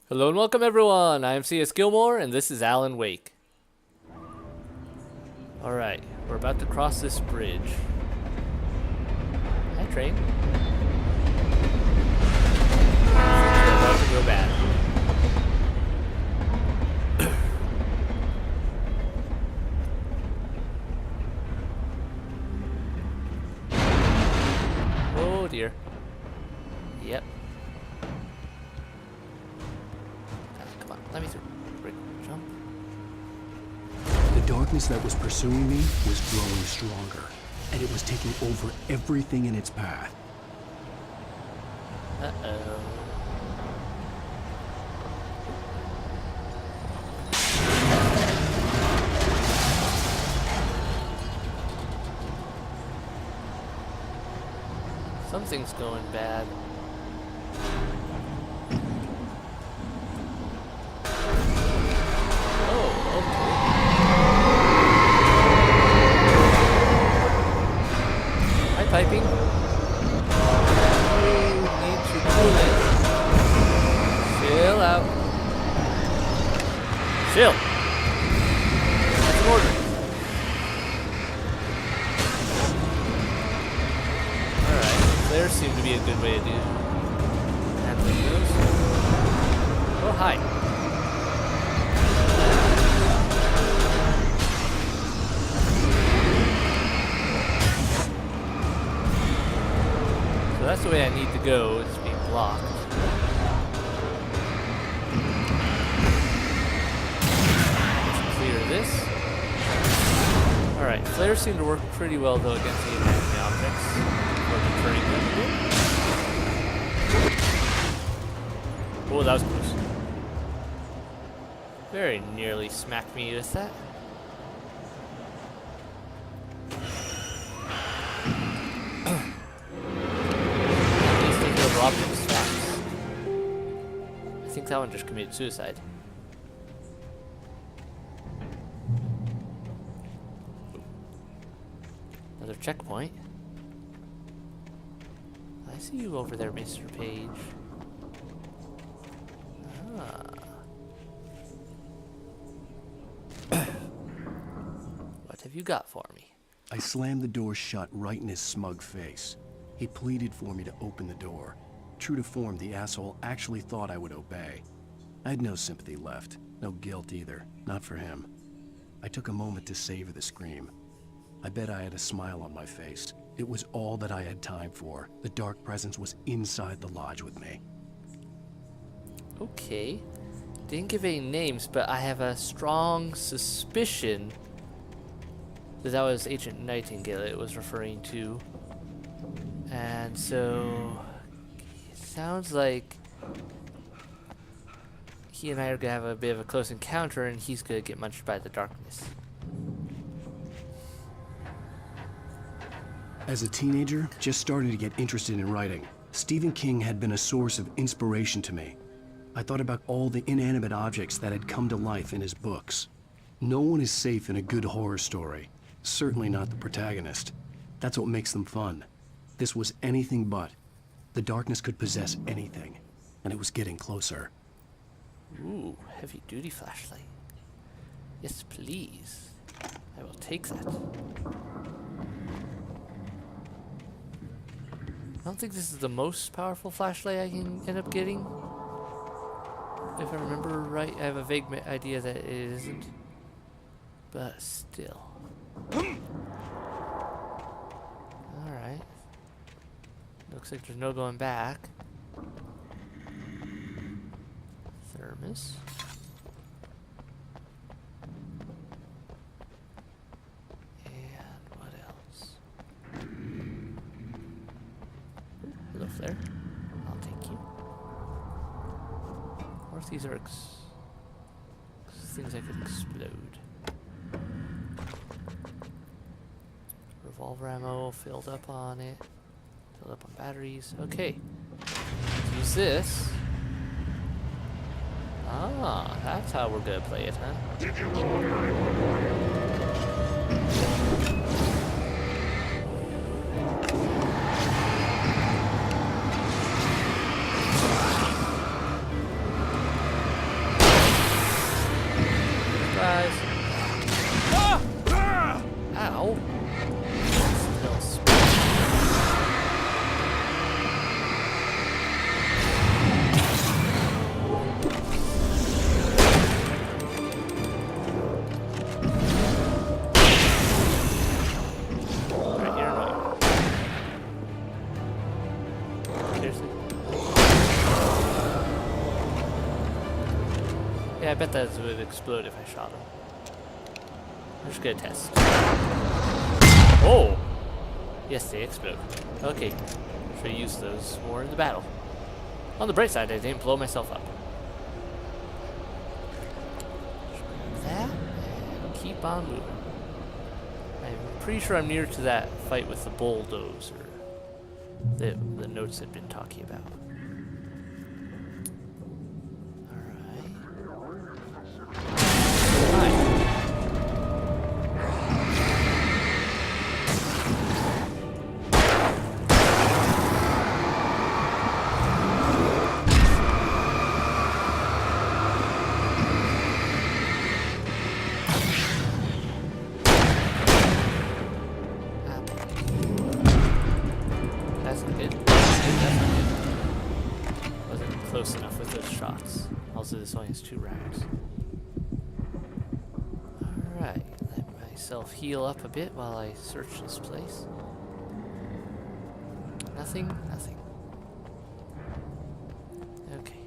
Hello and welcome everyone, I am C.S.Gilmore and this is Alan Wake. Alright, we're about to cross this bridge. Hi train. Things are about to go bad. Oh dear. Yep. Come on, let me through. Break, jump. The darkness that was pursuing me was growing stronger, and it was taking over everything in its path. Uh-oh. Something's going bad. Oh, okay. Hi, piping. You need to cool it. Chill out. Chill. That's an order. Alright, flares seem to be a good way to do handling those. Oh, hi. So that's the way I need to go, it's being blocked. Let's clear this. Alright, flares seem to work pretty well though against the imaginary objects. Or deterring them. Oh, that was close. Very nearly smacked me with that. These things over objects fast. I think that one just committed suicide. Another checkpoint. I see you over there, Mr. Page. Ah. What have you got for me? I slammed the door shut right in his smug face. He pleaded for me to open the door. True to form, the asshole actually thought I would obey. I had no sympathy left, no guilt either, not for him. I took a moment to savor the scream. I bet I had a smile on my face. It was all that I had time for. The dark presence was inside the lodge with me. Okay. Didn't give any names, but I have a strong suspicion that was Agent Nightingale it was referring to. And so it sounds like he and I are gonna have a bit of a close encounter and he's gonna get munched by the darkness. As a teenager, just starting to get interested in writing, Stephen King had been a source of inspiration to me. I thought about all the inanimate objects that had come to life in his books. No one is safe in a good horror story. Certainly not the protagonist. That's what makes them fun. This was anything but. The darkness could possess anything, and it was getting closer. Ooh, heavy duty flashlight. Yes, please. I will take that. I don't think this is the most powerful flashlight I can end up getting. If I remember right, I have a vague idea that it isn't. But still. Alright. Looks like there's no going back. Thermos. And what else? Hello there. I'll take you. Or if these are things I could explode. Revolver ammo filled up on it. Filled up on batteries. Okay. Let's use this. Ah, that's how we're gonna play it, huh? seriously? Yeah, I bet that would explode if I shot him. I'm just gonna test. Oh! Yes, they explode. Okay. Should use those more in the battle. On the bright side, I didn't blow myself up. That, and keep on moving. I'm pretty sure I'm near to that fight with the bulldozer that the notes had been talking about. Also, this only has 2 rounds. Alright, let myself heal up a bit while I search this place. Nothing, nothing. Okay.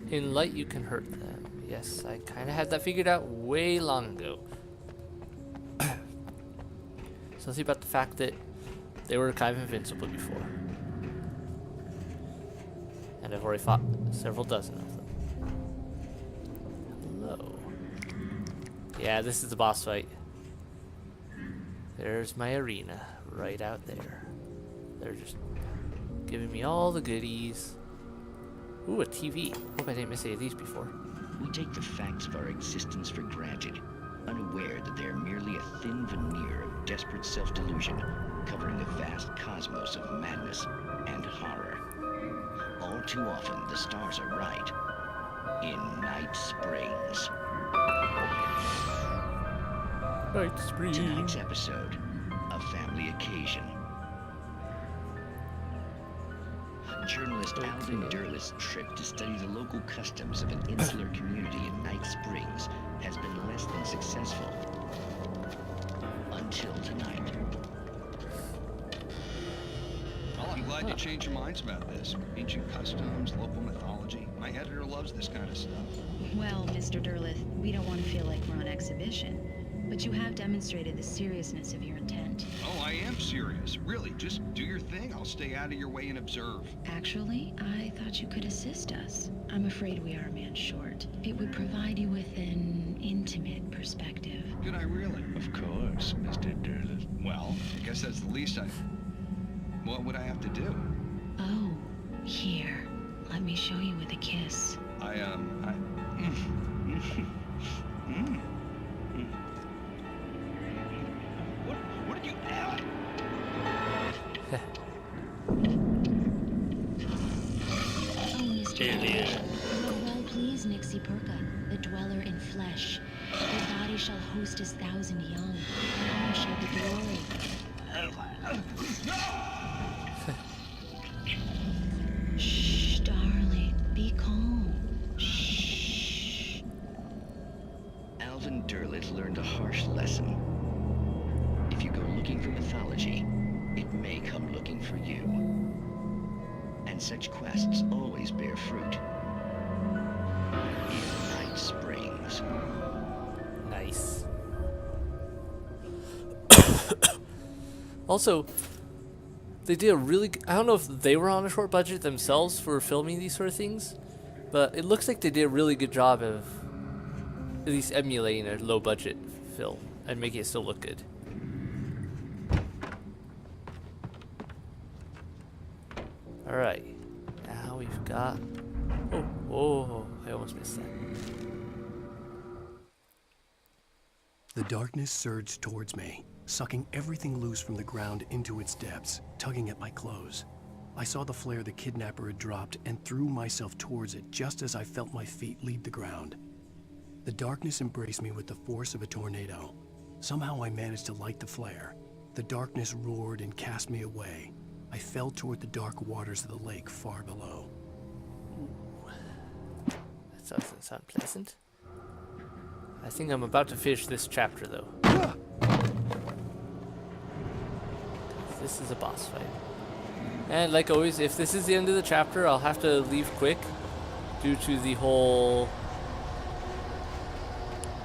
In light, you can hurt them. Yes, I kind of had that figured out way long ago. Something about the fact that they were kind of invincible before. And I've already fought several dozen of them. Hello. Yeah, this is the boss fight. There's my arena, right out there. They're just giving me all the goodies. Ooh, a TV. Hope I didn't miss any of these before. We take the facts of our existence for granted, unaware that they are merely a thin veneer of desperate self-delusion, covering the vast cosmos of madness and horror. All too often, the stars are right. In Night Springs. Night Springs. Tonight's episode, a family occasion. Journalist Alvin Derleth's trip to study the local customs of an insular community in Night Springs has been less than successful. Until tonight. Well, I'm glad you changed your minds about this. Ancient customs, local mythology. My editor loves this kind of stuff. Well, Mr. Derleth, we don't want to feel like we're on exhibition, but you have demonstrated the seriousness of your intent. Oh, I am serious. Really, just do your thing. I'll stay out of your way and observe. Actually, I thought you could assist us. I'm afraid we are a man short. It would provide you with an intimate perspective. Could I really? Of course, Mr. Derleth. Well, I guess that's the least I... What would I have to do? Oh, here. Let me show you with a kiss. What did you add? Oh, Mr. Derleth. Well, please, Nixie Perka, the dweller in flesh. Your body shall host his 1,000 young. All shall be glory. Shh, darling. Be calm. Shh. Alvin Derleth learned a harsh lesson. If you go looking for mythology, it may come looking for you. And such quests always bear fruit. In Night Springs. Nice. Also, they did a really I don't know if they were on a short budget themselves for filming these sort of things, but it looks like they did a really good job of at least emulating a low budget film and making it still look good. Alright, now we've got... Oh, I almost missed that. The darkness surged towards me, sucking everything loose from the ground into its depths, tugging at my clothes. I saw the flare the kidnapper had dropped and threw myself towards it just as I felt my feet leave the ground. The darkness embraced me with the force of a tornado. Somehow I managed to light the flare. The darkness roared and cast me away. I fell toward the dark waters of the lake far below. Ooh. That doesn't sound pleasant. I think I'm about to finish this chapter, though. this is a boss fight. And like always, if this is the end of the chapter, I'll have to leave quick due to the whole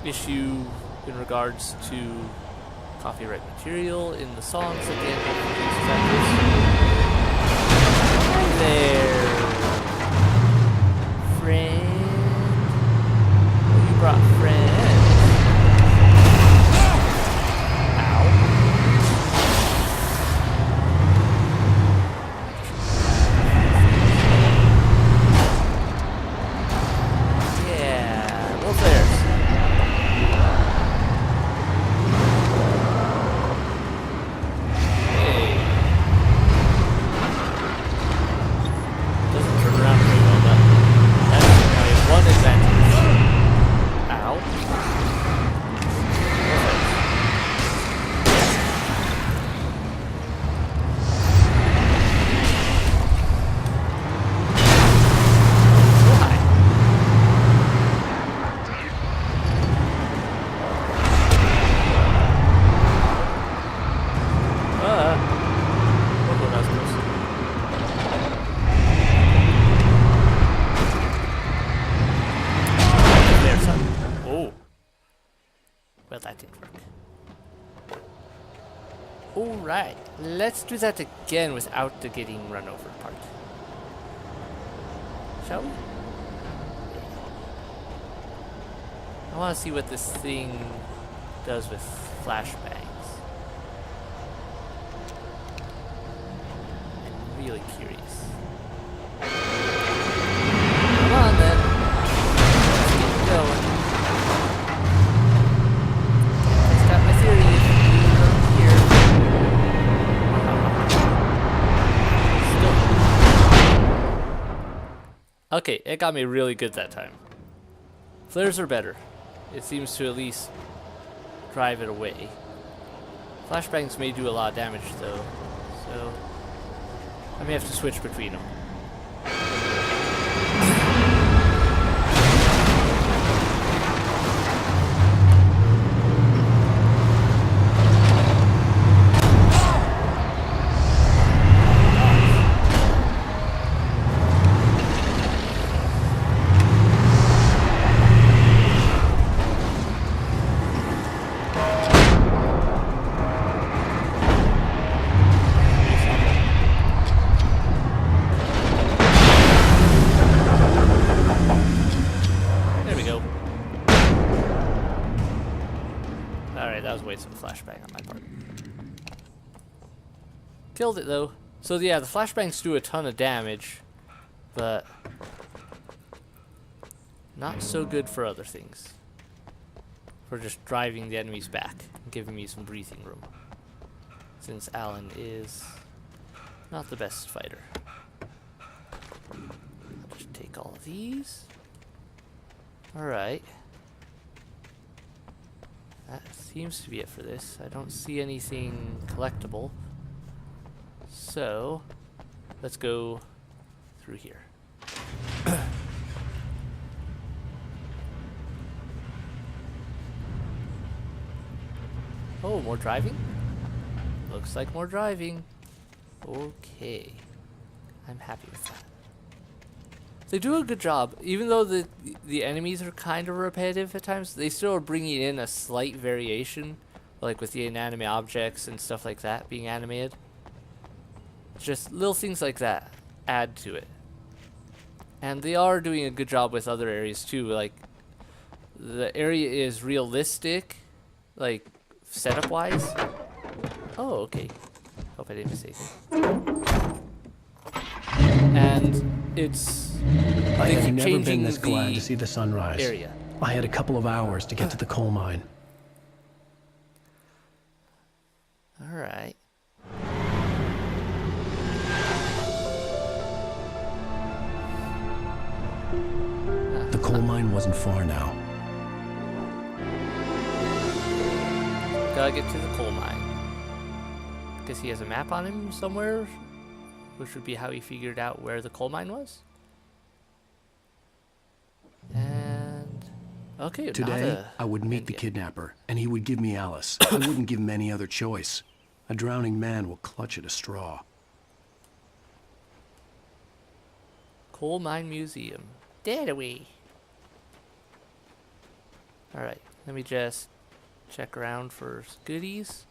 issue in regards to copyright material in the songs at the end of these chapters. Hi there, friend. Oh, you brought friends. Alright, let's do that again without the getting run over part. Shall we? I want to see what this thing does with flashbangs. I'm really curious. Come on then. Let's get going. Let's got my theory. Okay, it got me really good that time. Flares are better. It seems to at least drive it away. Flashbangs may do a lot of damage though, so I may have to switch between them. Some flashbang on my part. Killed it though. So yeah, the flashbangs do a ton of damage, but not so good for other things. For just driving the enemies back and giving me some breathing room. Since Alan is not the best fighter. I'll just take all of these. Alright. That seems to be it for this. I don't see anything collectible. So, let's go through here. Oh, more driving? Looks like more driving. Okay. I'm happy with that. They do a good job, even though the enemies are kind of repetitive at times. They still are bringing in a slight variation, like with the inanimate objects and stuff like that being animated. Just little things like that add to it, and they are doing a good job with other areas too. Like the area is realistic, like setup wise. Oh, okay. Hope I didn't miss anything. And it's I have never been this glad to see the sunrise. Area. I had a couple of hours to get to the coal mine. All right. The coal mine wasn't far now. Gotta get to the coal mine. Guess he has a map on him somewhere, which would be how he figured out where the coal mine was. And okay, today I would meet the kidnapper, and he would give me Alice. I wouldn't give him any other choice. A drowning man will clutch at a straw. Coal Mine Museum. Dead away. Alright, let me just check around for goodies.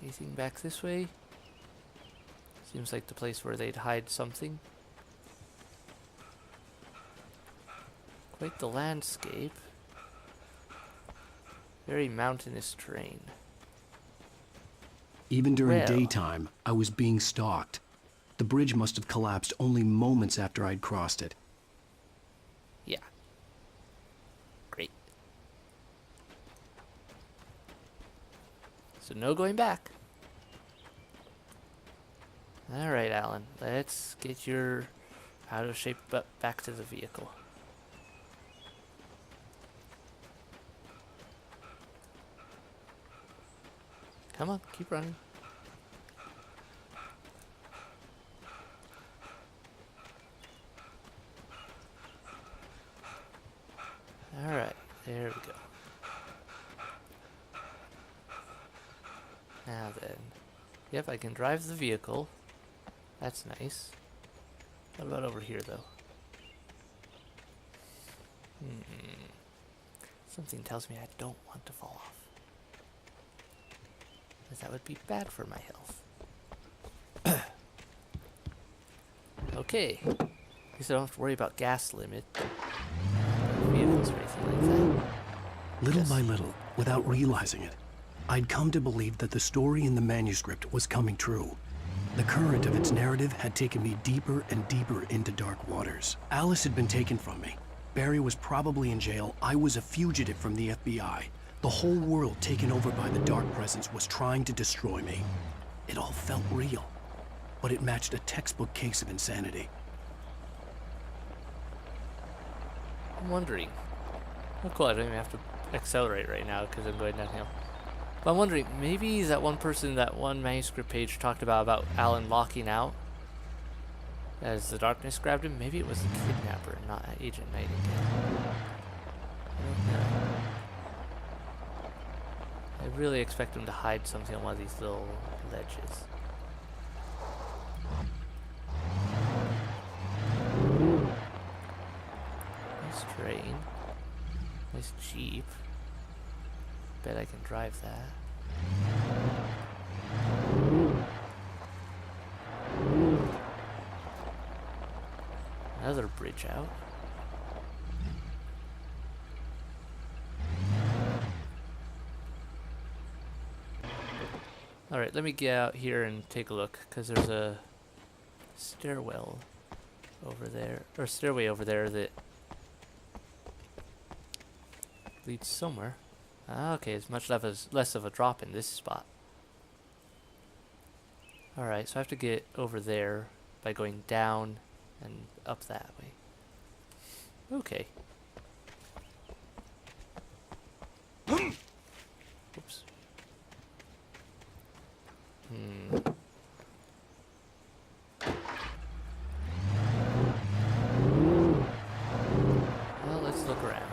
Anything back this way? Seems like the place where they'd hide something. Quite the landscape. Very mountainous terrain. Even during Well. daytime, I was being stalked. The bridge must have collapsed only moments after I'd crossed it. Yeah. Great. So no going back. Alright, Alan. Let's get your out of shape butt back to the vehicle. Come on, keep running. Alright, there we go. Now then. Yep, I can drive the vehicle. That's nice. What about over here, though? Something tells me I don't want to fall off. Because that would be bad for my health. Okay. At least I don't have to worry about gas limit. Vehicles or anything like that. Little by little, without realizing it, I'd come to believe that the story in the manuscript was coming true. The current of its narrative had taken me deeper and deeper into dark waters. Alice had been taken from me. Barry was probably in jail. I was a fugitive from the FBI. The whole world taken over by the dark presence was trying to destroy me. It all felt real, but it matched a textbook case of insanity. I'm wondering. Oh, cool. I don't even have to accelerate right now because I'm going downhill. But I'm wondering, maybe that one person, that one manuscript page talked about Alan locking out as the darkness grabbed him. Maybe it was the kidnapper, not Agent Nightingale. I don't know. I really expect him to hide something on one of these little ledges. Nice train. Nice Jeep. Bet I can drive that. Another bridge out. Alright, let me get out here and take a look, because there's a stairwell over there, or stairway over there that leads somewhere. Ah, okay, it's much less of a drop in this spot. Alright, so I have to get over there by going down and up that way. Okay. Oops. Well, let's look around.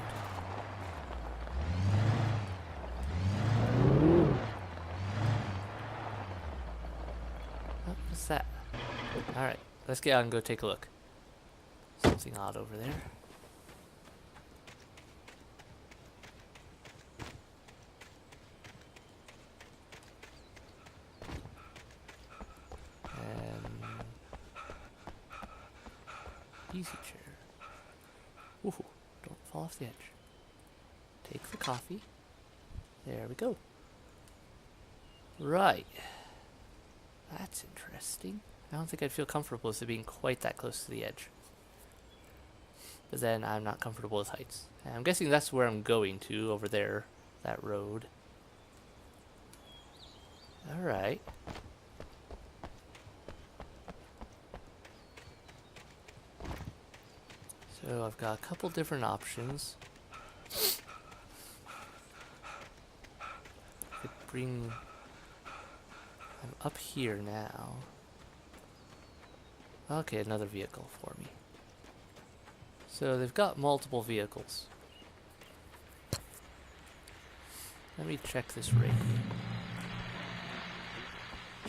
Oh, what's that? Alright, let's get out and go take a look. Something odd over there. Easy chair. Ooh, don't fall off the edge. Take the coffee. There we go. Right. That's interesting. I don't think I'd feel comfortable with it being quite that close to the edge. But then I'm not comfortable with heights. And I'm guessing that's where I'm going to, over there, that road. Alright. So I've got a couple different options. I could bring... I'm up here now. Okay, another vehicle for me. So they've got multiple vehicles. Let me check this rig.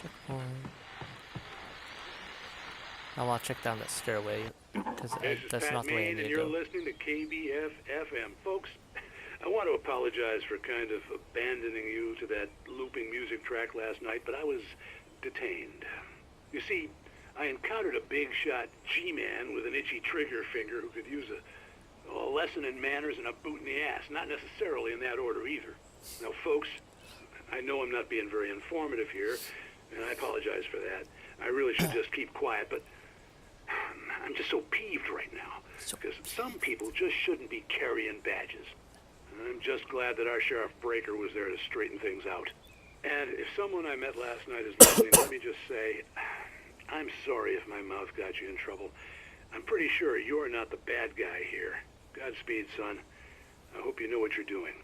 Checkpoint. I want to check down that stairway, because that's not the way I need to and you're go. listening to KBF-FM. Folks, I want to apologize for kind of abandoning you to that looping music track last night, but I was detained. You see, I encountered a big shot G-man with an itchy trigger finger who could use a lesson in manners and a boot in the ass. Not necessarily in that order either. Now, folks, I know I'm not being very informative here, and I apologize for that. I really should just keep quiet, but I'm just so peeved right now, because some people just shouldn't be carrying badges. And I'm just glad that our Sheriff Breaker was there to straighten things out. And if someone I met last night is listening, let me just say, I'm sorry if my mouth got you in trouble. I'm pretty sure you're not the bad guy here. Godspeed, son. I hope you know what you're doing.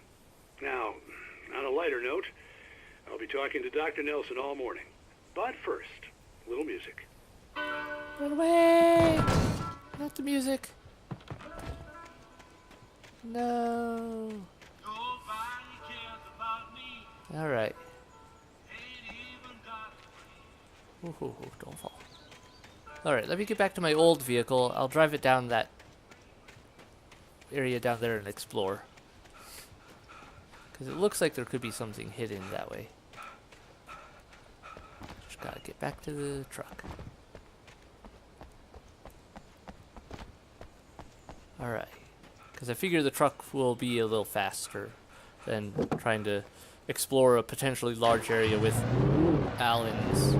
Now, on a lighter note, I'll be talking to Dr. Nelson all morning. But first, a little music. Run away! Not the music. No. Alright. Ooh, don't fall. Alright, let me get back to my old vehicle. I'll drive it down that area down there and explore. Because it looks like there could be something hidden that way. Just gotta get back to the truck. Alright. Because I figure the truck will be a little faster than trying to explore a potentially large area with Alan's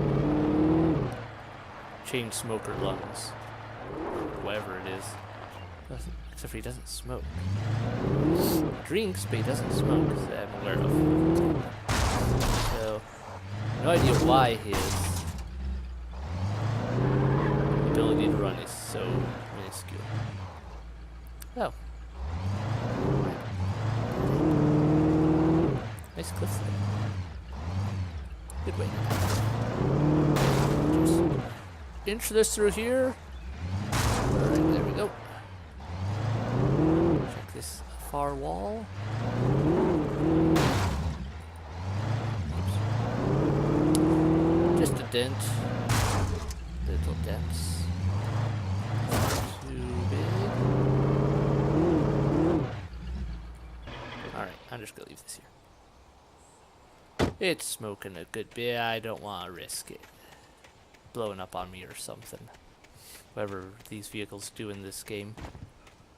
chain smoker lungs. Whatever it is. Except for he doesn't smoke. He drinks, but he doesn't smoke, that I'm aware of. So, no idea why his ability to run is so minuscule. Oh. Nice cliff there. Good way. Just inch this through here. Alright, there we go. Check this far wall. Oops. Just a dent. Little dents. Too big. Alright, I'm just gonna leave this here. It's smoking a good bit. I don't want to risk it blowing up on me or something. Whatever these vehicles do in this game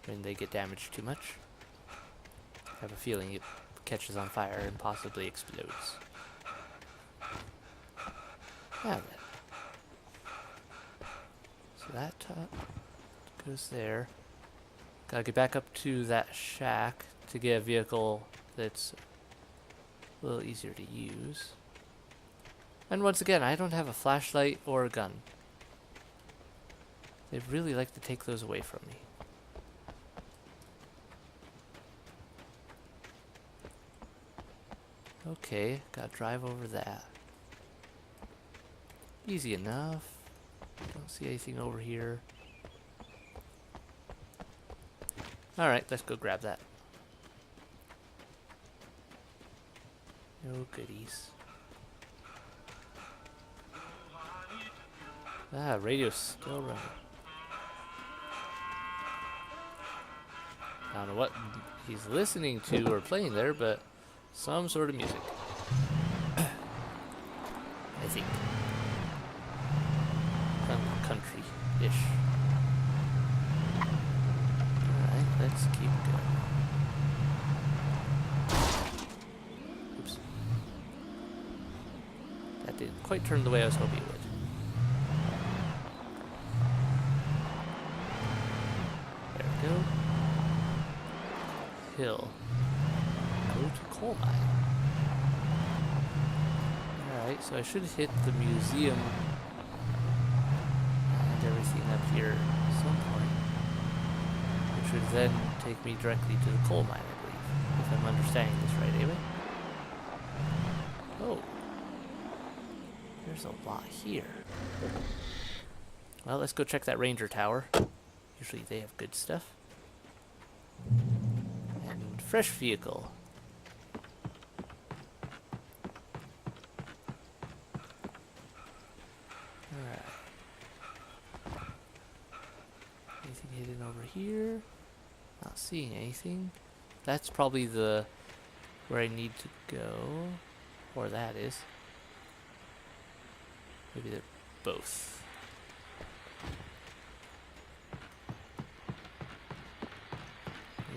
when they get damaged too much. I have a feeling it catches on fire and possibly explodes. Now then. So that goes there. Gotta get back up to that shack to get a vehicle that's a little easier to use. And once again, I don't have a flashlight or a gun. They really like to take those away from me. Okay, gotta drive over that. Easy enough. Don't see anything over here. Alright, let's go grab that. No goodies. Ah, radio's still running. I don't know what he's listening to or playing there, but some sort of music. I think. Country-ish. Alright, let's keep going. Oops. That didn't quite turn the way I was hoping it would. There we go. Hill. Go to coal mine. Alright, so I should hit the museum and everything up here at some point. Which would then take me directly to the coal mine, I believe. If I'm understanding this right, anyway. Oh. There's a lot here. Well, let's go check that ranger tower. Usually they have good stuff. And fresh vehicle. here. Not seeing anything. That's probably the where I need to go. Or that is. Maybe they're both.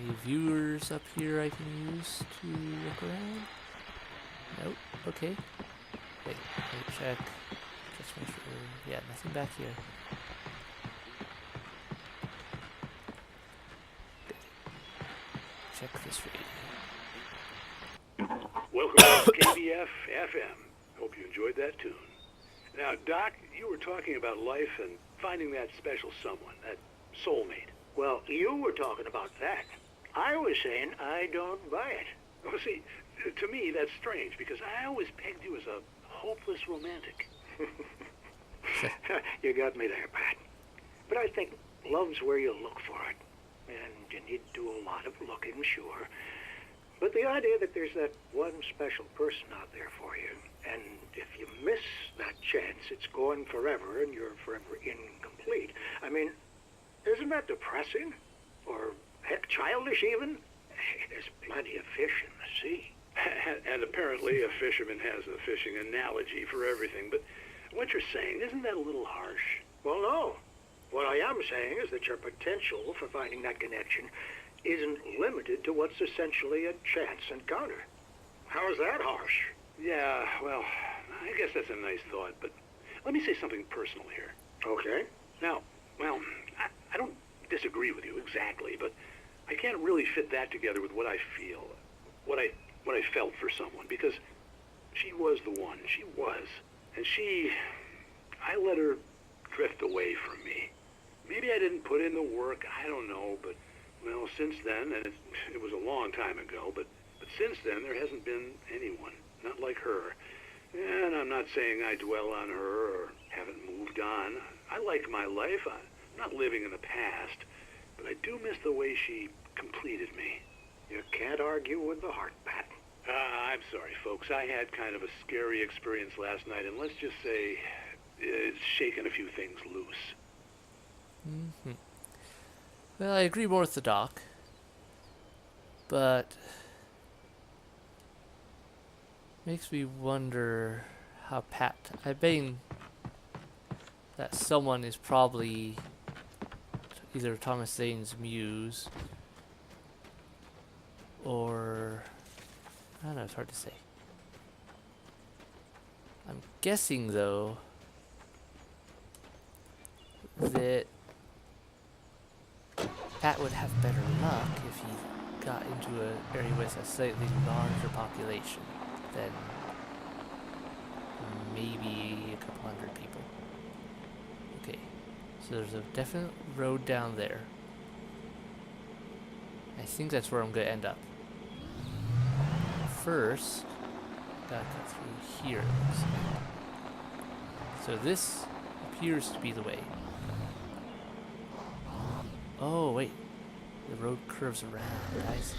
Any viewers up here I can use to look around? Nope. Okay. Wait, let me check. Just make sure. Yeah, nothing back here. Check this radio. Welcome to KBF FM. Hope you enjoyed that tune. Now, Doc, you were talking about life and finding that special someone, that soulmate. Well, you were talking about that. I was saying I don't buy it. Oh, see, to me that's strange because I always pegged you as a hopeless romantic. You got me there, Pat. But I think love's where you look for it. And you need to do a lot of looking, sure. But the idea that there's that one special person out there for you, and if you miss that chance, it's gone forever and you're forever incomplete. I mean, isn't that depressing? Or, heck, childish even? There's plenty of fish in the sea. And apparently a fisherman has a fishing analogy for everything, but what you're saying, isn't that a little harsh? Well, no. What I am saying is that your potential for finding that connection isn't limited to what's essentially a chance encounter. How is that harsh? Yeah, well, I guess that's a nice thought, but let me say something personal here. Okay. Now, well, I don't disagree with you exactly, but I can't really fit that together with what I feel, what I felt for someone, because she was the one. She was. And I let her drift away from me. Maybe I didn't put in the work, I don't know, but, well, since then, and it was a long time ago, but since then there hasn't been anyone, not like her. And I'm not saying I dwell on her or haven't moved on. I like my life. I'm not living in the past, but I do miss the way she completed me. You can't argue with the heart, Pat. I'm sorry, folks. I had kind of a scary experience last night, and let's just say it's shaken a few things loose. Mm-hmm. Well, I agree more with the doc, but makes me wonder how I bet that someone is probably either Thomas Zane's muse or I don't know, it's hard to say. I'm guessing though that Pat would have better luck if he got into an area with a slightly larger population than maybe a couple hundred people. Okay, so there's a definite road down there. I think that's where I'm going to end up. First, gotta cut through here, it looks like. So this appears to be the way. Oh, wait. The road curves around. I see.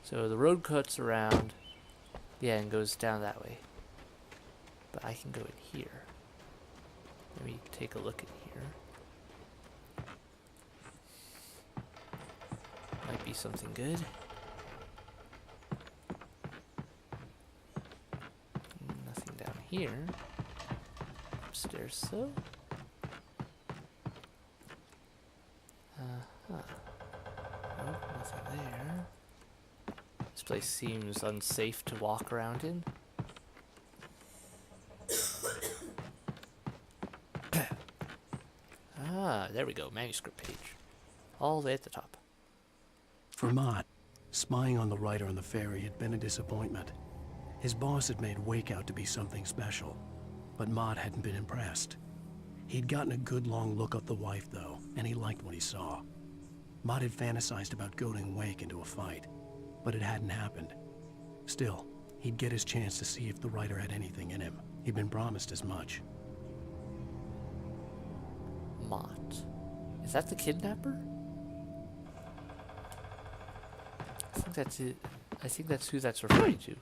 So the road cuts around, yeah, and goes down that way. But I can go in here. Let me take a look in here. Might be something good. Nothing down here. Upstairs, so. Nope, nothing there. This place seems unsafe to walk around in. There we go, manuscript page. All the way at the top. For Mott, spying on the writer on the ferry had been a disappointment. His boss had made Wake out to be something special, but Mott hadn't been impressed. He'd gotten a good long look at the wife, though, and he liked what he saw. Mott had fantasized about goading Wake into a fight, but it hadn't happened. Still, he'd get his chance to see if the writer had anything in him. He'd been promised as much. Mott. Is that the kidnapper? I think that's it. I think that's who that's referring to.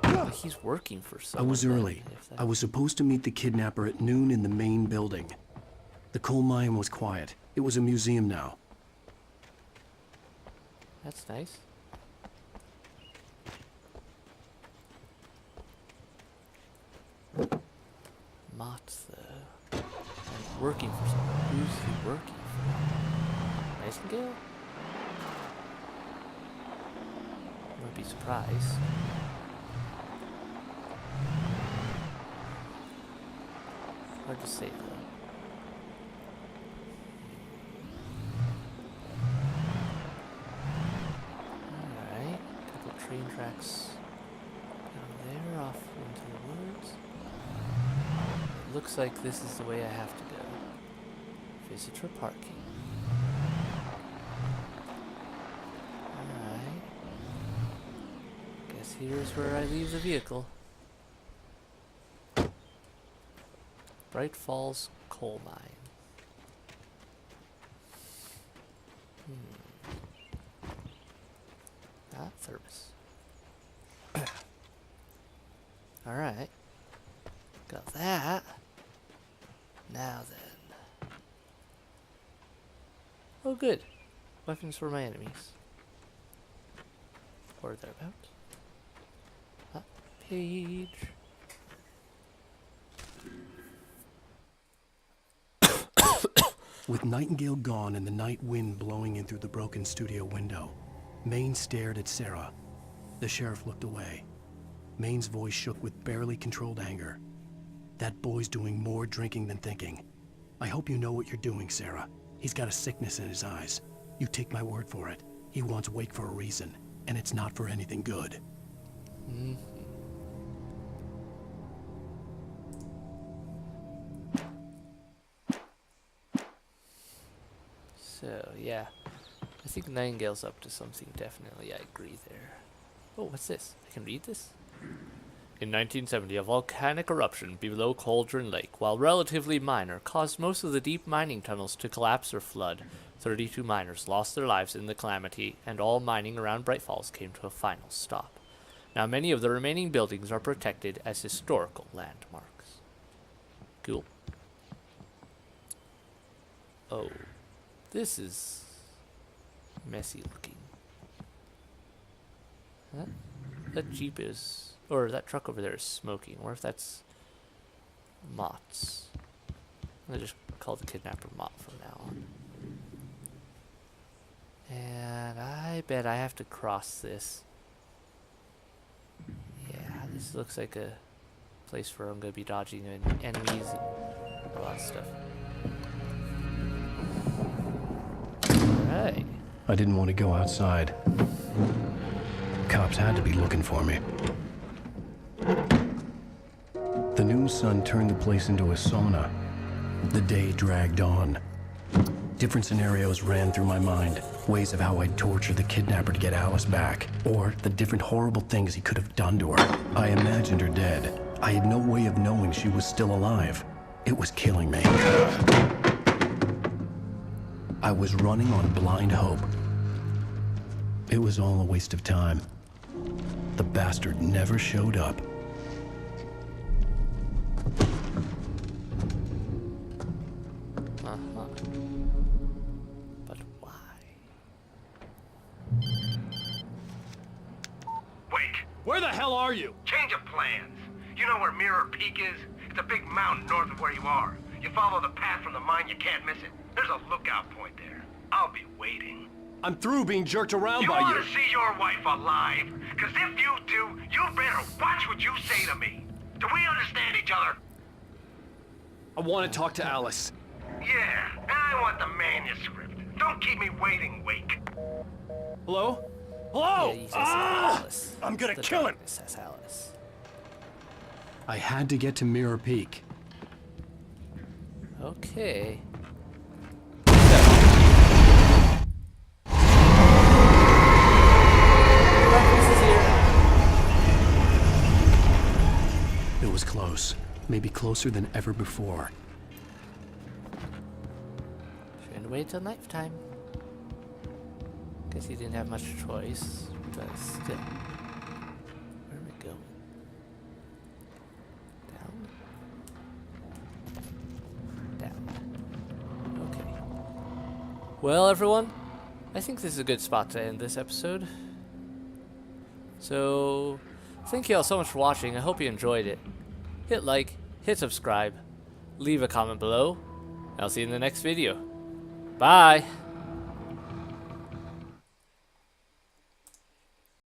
Like he's working for someone. I was early. I was supposed to meet the kidnapper at noon in the main building. The coal mine was quiet. It was a museum now. That's nice. Mott's though. And working for someone. Who's he working for? Nightingale? Wouldn't be surprised. Hard to say though. Alright, couple train tracks down there off into the woods. It looks like this is the way I have to go. Visitor parking. Alright. Guess here's where I leave the vehicle. Bright Falls Coal Mine. Thermos. Alright. Got that. Now then. Oh good. Weapons for my enemies. Or thereabouts. Page. With Nightingale gone and the night wind blowing in through the broken studio window, Maine stared at Sarah. The sheriff looked away. Maine's voice shook with barely controlled anger. That boy's doing more drinking than thinking. I hope you know what you're doing, Sarah. He's got a sickness in his eyes. You take my word for it. He wants Wake for a reason, and it's not for anything good. So, yeah. I think Nightingale's up to something, definitely. I agree there. Oh, what's this? I can read this? In 1970, a volcanic eruption below Cauldron Lake, while relatively minor, caused most of the deep mining tunnels to collapse or flood. 32 miners lost their lives in the calamity, and all mining around Bright Falls came to a final stop. Now, many of the remaining buildings are protected as historical landmarks. Cool. Oh. This is messy looking. That Jeep is, or that truck over there is smoking. Or if that's Mott's. I'm gonna just call the kidnapper Mott from now on. And I bet I have to cross this. Yeah, this looks like a place where I'm gonna be dodging enemies and a lot of stuff. Alright. I didn't want to go outside. Cops had to be looking for me. The noon sun turned the place into a sauna. The day dragged on. Different scenarios ran through my mind. Ways of how I'd torture the kidnapper to get Alice back. Or the different horrible things he could have done to her. I imagined her dead. I had no way of knowing she was still alive. It was killing me. I was running on blind hope. It was all a waste of time. The bastard never showed up. But why? Wake! Where the hell are you? Change of plans. You know where Mirror Peak is? It's a big mountain north of where you are. You follow the path from the mine, you can't miss it. There's a lookout point there. I'll be waiting. I'm through being jerked around by You you. want to see your wife alive? Because if you do, you better watch what you say to me. Do we understand each other? I want to talk to Alice. Yeah, and I want the manuscript. Don't keep me waiting, Wake. Hello? Hello? Yeah, he says Alice. I'm gonna The kill him. darkness says Alice. I had to get to Mirror Peak. Okay. It was close. Maybe closer than ever before. Trying to wait till nighttime. Guess he didn't have much choice, but still. Where am I going? Down? Down. Well, everyone, I think this is a good spot to end this episode. So, thank you all so much for watching. I hope you enjoyed it. Hit like, hit subscribe, leave a comment below, and I'll see you in the next video. Bye!